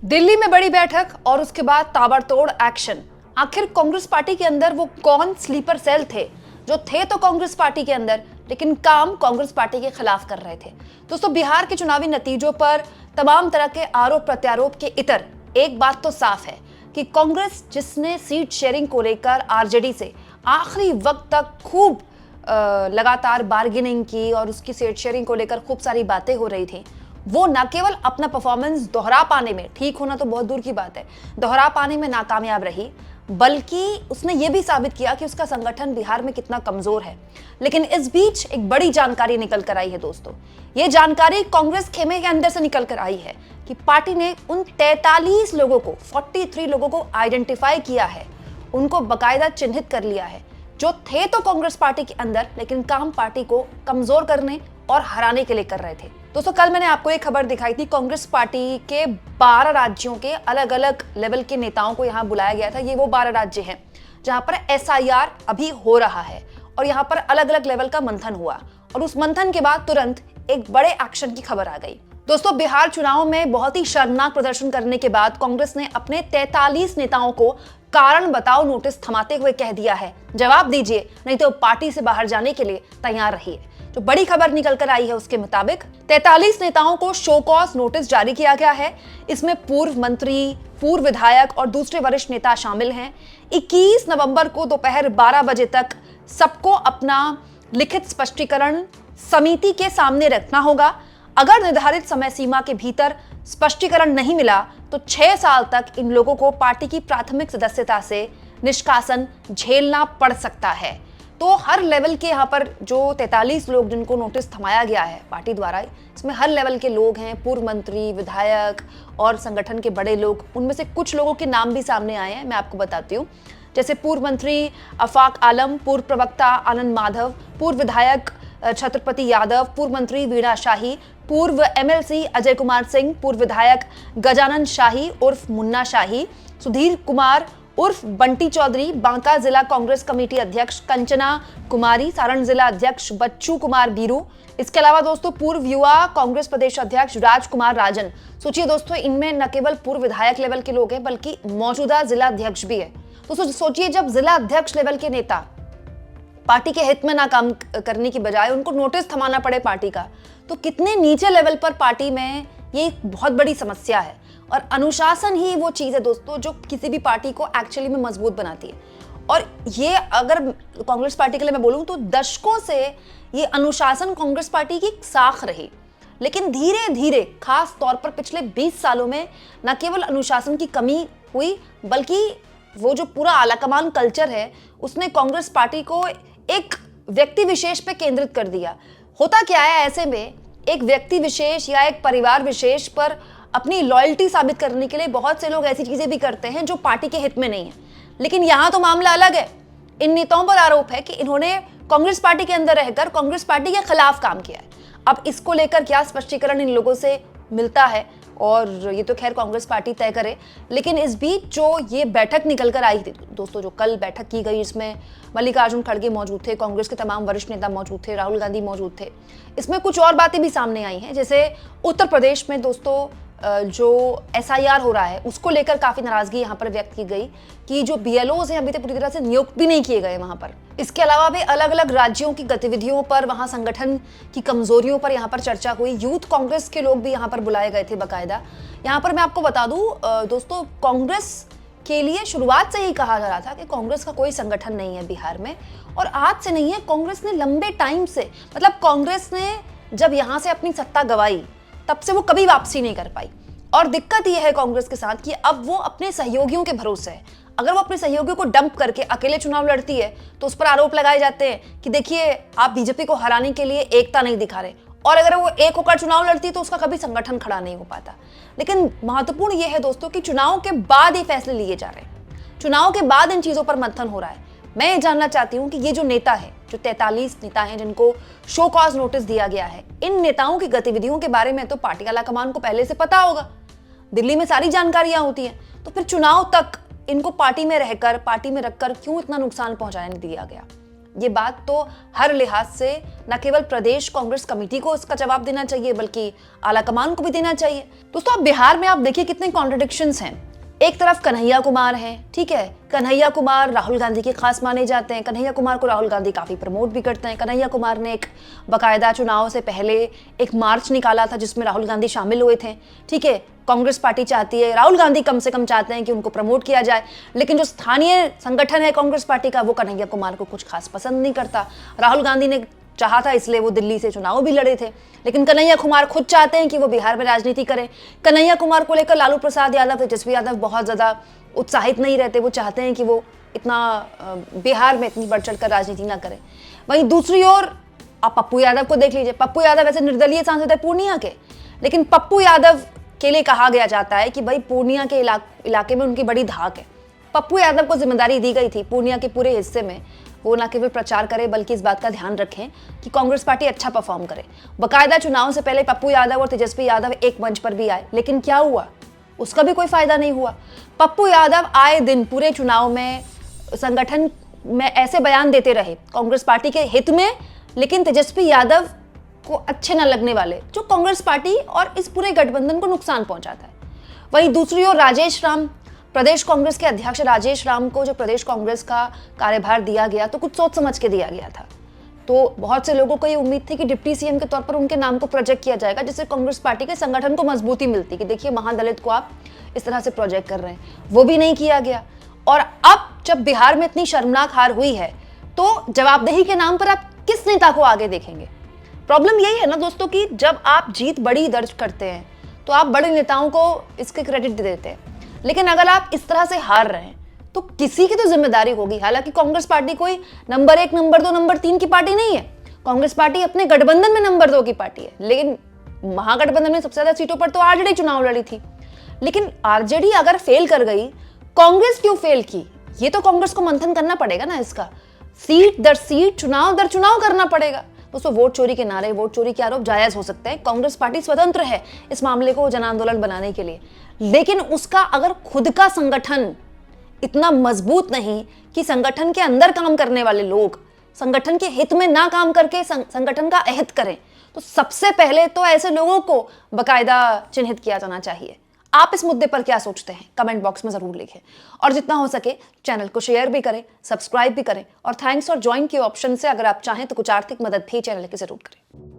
दिल्ली में बड़ी बैठक और उसके बाद ताबड़तोड़ एक्शन। आखिर कांग्रेस पार्टी के अंदर वो कौन स्लीपर सेल थे जो थे तो कांग्रेस पार्टी के अंदर लेकिन काम कांग्रेस पार्टी के खिलाफ कर रहे थे। दोस्तों, बिहार के चुनावी नतीजों पर तमाम तरह के आरोप प्रत्यारोप के इतर एक बात तो साफ है कि कांग्रेस, जिसने सीट शेयरिंग को लेकर आरजेडी से आखिरी वक्त तक खूब लगातार बार्गेनिंग की और उसकी सीट शेयरिंग को लेकर खूब सारी बातें हो रही थी, वो न केवल अपना परफॉर्मेंस दोहरा पाने में, ठीक होना तो बहुत दूर की बात है, दोहरा पाने में नाकामयाब रही, बल्कि उसने ये भी साबित किया कि उसका संगठन बिहार में कितना कमजोर है। लेकिन इस बीच एक बड़ी जानकारी निकल कर आई है दोस्तों। ये जानकारी कांग्रेस खेमे के अंदर से निकल कर आई है कि पार्टी ने उन 43 लोगों को, 43 लोगों को आइडेंटिफाई किया है, उनको बकायदा चिन्हित कर लिया है, जो थे तो कांग्रेस पार्टी के अंदर लेकिन काम पार्टी को कमजोर करने और हराने के लिए कर रहे थे। दोस्तों, कल मैंने आपको एक खबर दिखाई थी, कांग्रेस पार्टी के 12 राज्यों के अलग अलग लेवल के नेताओं को यहां बुलाया गया था। ये वो 12 राज्य हैं जहां पर एसआईआर अभी हो रहा है और यहां पर अलग अलग लेवल का मंथन हुआ और उस मंथन के बाद तुरंत एक बड़े एक्शन की खबर आ गई। दोस्तों, बिहार चुनाव में बहुत ही शर्मनाक प्रदर्शन करने के बाद कांग्रेस ने अपने 43 नेताओं को कारण बताओ नोटिस थमाते हुए कह दिया है, जवाब दीजिए नहीं तो पार्टी से बाहर जाने के लिए तैयार रहिए। जो बड़ी खबर निकल कर आई है उसके मुताबिक 43 नेताओं को शो कॉज नोटिस जारी किया गया है। इसमें पूर्व मंत्री, पूर्व विधायक और दूसरे वरिष्ठ नेता शामिल हैं। 21 नवंबर को दोपहर 12 बजे तक सबको अपना लिखित स्पष्टीकरण समिति के सामने रखना होगा। अगर निर्धारित समय सीमा के भीतर स्पष्टीकरण नहीं मिला तो 6 साल तक इन लोगों को पार्टी की प्राथमिक सदस्यता से निष्कासन झेलना पड़ सकता है। तो हर लेवल के यहाँ पर जो 43 लोग जिनको नोटिस थमाया गया है पार्टी द्वारा, इसमें हर लेवल के लोग हैं, पूर्व मंत्री, विधायक और संगठन के बड़े लोग। उनमें से कुछ लोगों के नाम भी सामने आए हैं, मैं आपको बताती हूँ। जैसे पूर्व मंत्री आफाक आलम, पूर्व प्रवक्ता आनंद माधव, पूर्व विधायक छत्रपति यादव, पूर्व मंत्री वीणा शाही, पूर्व एमएलसी अजय कुमार सिंह, पूर्व विधायक गजानन शाही उर्फ मुन्ना शाही, सुधीर कुमार उर्फ बंटी चौधरी, बांका जिला कांग्रेस कमेटी अध्यक्ष कंचना कुमारी, सारण जिला अध्यक्ष बच्चू कुमार बीरू। इसके अलावा दोस्तों पूर्व युवा कांग्रेस प्रदेश अध्यक्ष राजकुमार राजन। सोचिए दोस्तों, इनमें न केवल पूर्व विधायक लेवल के लोग हैं बल्कि मौजूदा जिला अध्यक्ष भी है। तो सोचिए, जब जिला अध्यक्ष लेवल के नेता पार्टी के हित में ना काम करने की बजाय उनको नोटिस थमाना पड़े पार्टी का, तो कितने नीचे लेवल पर पार्टी में ये एक बहुत बड़ी समस्या है। और अनुशासन ही वो चीज है दोस्तों जो किसी भी पार्टी को एक्चुअली में मजबूत बनाती है। और ये अगर कांग्रेस पार्टी के लिए मैं बोलूं तो दशकों से ये अनुशासन कांग्रेस पार्टी की साख रही, लेकिन धीरे धीरे खास तौर पर पिछले 20 सालों में न केवल अनुशासन की कमी हुई बल्कि वो जो पूरा आलाकमान कल्चर है उसने कांग्रेस पार्टी को एक व्यक्ति विशेष पे केंद्रित कर दिया। होता क्या है, ऐसे में एक व्यक्ति विशेष या एक परिवार विशेष पर अपनी लॉयल्टी साबित करने के लिए बहुत से लोग ऐसी चीजें भी करते हैं जो पार्टी के हित में नहीं है। लेकिन यहां तो मामला अलग है। इन नेताओं पर आरोप है कि इन्होंने कांग्रेस पार्टी के अंदर रहकर कांग्रेस पार्टी के खिलाफ काम किया है। अब इसको लेकर क्या स्पष्टीकरण इन लोगों से मिलता है और ये तो खैर कांग्रेस पार्टी तय करे। लेकिन इस बीच जो ये बैठक निकल कर आई थी दोस्तों, जो कल बैठक की गई, इसमें मल्लिकार्जुन खड़गे मौजूद थे, कांग्रेस के तमाम वरिष्ठ नेता मौजूद थे, राहुल गांधी मौजूद थे। इसमें कुछ और बातें भी सामने आई हैं, जैसे उत्तर प्रदेश में दोस्तों जो एसआईआर हो रहा है उसको लेकर काफी नाराजगी यहाँ पर व्यक्त की गई कि जो बीएलओज हैं अभी तक पूरी तरह से नियुक्त भी नहीं किए गए वहां पर। इसके अलावा भी अलग अलग राज्यों की गतिविधियों पर, वहां संगठन की कमजोरियों पर यहाँ पर चर्चा हुई। यूथ कांग्रेस के लोग भी यहाँ पर बुलाए गए थे बाकायदा। यहाँ पर मैं आपको बता दूं दोस्तों, कांग्रेस के लिए शुरुआत से ही कहा जा रहा था कि कांग्रेस का कोई संगठन नहीं है बिहार में, और आज से नहीं है। कांग्रेस ने लंबे टाइम से, मतलब कांग्रेस ने जब यहाँ से अपनी सत्ता गंवाई तब से वो कभी वापसी नहीं कर पाई। और दिक्कत यह है कांग्रेस के साथ कि अब वो अपने सहयोगियों के भरोसे है। अगर वो अपने सहयोगियों को डंप करके अकेले चुनाव लड़ती है तो उस पर आरोप लगाए जाते हैं कि देखिए आप बीजेपी को हराने के लिए एकता नहीं दिखा रहे, और अगर वो एक होकर चुनाव लड़ती है तो उसका कभी संगठन खड़ा नहीं हो पाता। लेकिन महत्वपूर्ण यह है दोस्तों कि चुनाव के बाद ये फैसले लिए जा रहे हैं, चुनाव के बाद इन चीजों पर मंथन हो रहा है। मैं ये जानना चाहती हूँ कि ये जो नेता है, जो 43 नेता हैं जिनको शो कॉज नोटिस दिया गया है, इन नेताओं की गतिविधियों के बारे में तो पार्टी आलाकमान को पहले से पता होगा। दिल्ली में सारी जानकारियां होती हैं, तो फिर चुनाव तक इनको पार्टी में रहकर, पार्टी में रखकर क्यों इतना नुकसान पहुंचाने दिया गया? ये बात तो हर लिहाज से न केवल प्रदेश कांग्रेस कमेटी को इसका जवाब देना चाहिए बल्कि आला कमान को भी देना चाहिए। दोस्तों, अब बिहार में आप देखिए कितने कॉन्ट्रडिक्शंस हैं। एक तरफ कन्हैया कुमार हैं, ठीक है, कन्हैया कुमार राहुल गांधी के खास माने जाते हैं, कन्हैया कुमार को राहुल गांधी काफी प्रमोट भी करते हैं। कन्हैया कुमार ने एक बाकायदा चुनाव से पहले एक मार्च निकाला था जिसमें राहुल गांधी शामिल हुए थे, ठीक है। कांग्रेस पार्टी चाहती है, राहुल गांधी कम से कम चाहते हैं कि उनको प्रमोट किया जाए, लेकिन जो स्थानीय संगठन है कांग्रेस पार्टी का वो कन्हैया कुमार को कुछ खास पसंद नहीं करता। राहुल गांधी ने चाहा था इसलिए वो दिल्ली से चुनाव भी लड़े थे, लेकिन कन्हैया कुमार खुद चाहते हैं कि वो बिहार में राजनीति करें। कन्हैया कुमार को लेकर लालू प्रसाद यादव, तेजस्वी यादव बहुत ज़्यादा उत्साहित नहीं रहते। वो चाहते हैं कि वो इतना बिहार में इतनी बढ़ चढ़ कर राजनीति ना करें। वहीं दूसरी ओर आप पप्पू यादव को देख लीजिए। पप्पू यादव ऐसे निर्दलीय सांसद है पूर्णिया के, लेकिन पप्पू यादव के लिए कहा गया जाता है कि भाई पूर्णिया के इलाके में उनकी बड़ी धाक है। पप्पू यादव को जिम्मेदारी दी गई थी पूर्णिया के पूरे हिस्से में वो न केवल प्रचार करे बल्कि इस बात का ध्यान रखें कि कांग्रेस पार्टी अच्छा परफॉर्म करे। बाकायदा चुनाव से पहले पप्पू यादव और तेजस्वी यादव एक मंच पर भी आए, लेकिन क्या हुआ? उसका भी कोई फायदा नहीं हुआ। पप्पू यादव आए दिन पूरे चुनाव में संगठन में ऐसे बयान देते रहे कांग्रेस पार्टी के हित में, लेकिन तेजस्वी यादव को अच्छे न लगने वाले, जो कांग्रेस पार्टी और इस पूरे गठबंधन को नुकसान पहुंचाता है। वहीं दूसरी ओर राजेश राम, प्रदेश कांग्रेस के अध्यक्ष राजेश राम को जो प्रदेश कांग्रेस का कार्यभार दिया गया तो कुछ सोच समझ के दिया गया था। तो बहुत से लोगों को ये उम्मीद थी कि डिप्टी सीएम के तौर पर उनके नाम को प्रोजेक्ट किया जाएगा, जिससे कांग्रेस पार्टी के संगठन को मजबूती मिलती कि देखिए महादलित को आप इस तरह से प्रोजेक्ट कर रहे हैं। वो भी नहीं किया गया। और अब जब बिहार में इतनी शर्मनाक हार हुई है तो जवाबदेही के नाम पर आप किस नेता को आगे देखेंगे? प्रॉब्लम यही है ना दोस्तों कि जब आप जीत बड़ी दर्ज करते हैं तो आप बड़े नेताओं को इसके क्रेडिट दे देते हैं, लेकिन अगर आप इस तरह से हार रहे हैं तो किसी की तो जिम्मेदारी होगी। हालांकि कांग्रेस पार्टी कोई नंबर 1, नंबर 2, नंबर 3 की पार्टी नहीं है। कांग्रेस पार्टी अपने गठबंधन में नंबर 2 की पार्टी है, लेकिन महागठबंधन में सबसे ज्यादा सीटों पर तो आरजेडी चुनाव लड़ी थी। लेकिन आरजेडी अगर फेल कर गई, कांग्रेस क्यों फेल की? ये तो कांग्रेस को मंथन करना पड़ेगा ना, इसका सीट दर सीट, चुनाव दर चुनाव करना पड़ेगा। दोस्तों, वोट चोरी के नारे, वोट चोरी के आरोप जायज हो सकते हैं। कांग्रेस पार्टी स्वतंत्र है इस मामले को जन आंदोलन बनाने के लिए, लेकिन उसका अगर खुद का संगठन इतना मजबूत नहीं कि संगठन के अंदर काम करने वाले लोग संगठन के हित में ना काम करके संगठन का अहित करें, तो सबसे पहले तो ऐसे लोगों को बकायदा चिन्हित किया जाना चाहिए। आप इस मुद्दे पर क्या सोचते हैं? कमेंट बॉक्स में जरूर लिखें और जितना हो सके चैनल को शेयर भी करें, सब्सक्राइब भी करें और थैंक्स और ज्वाइन के ऑप्शन से अगर आप चाहें तो कुछ आर्थिक मदद भी चैनल की जरूर करें।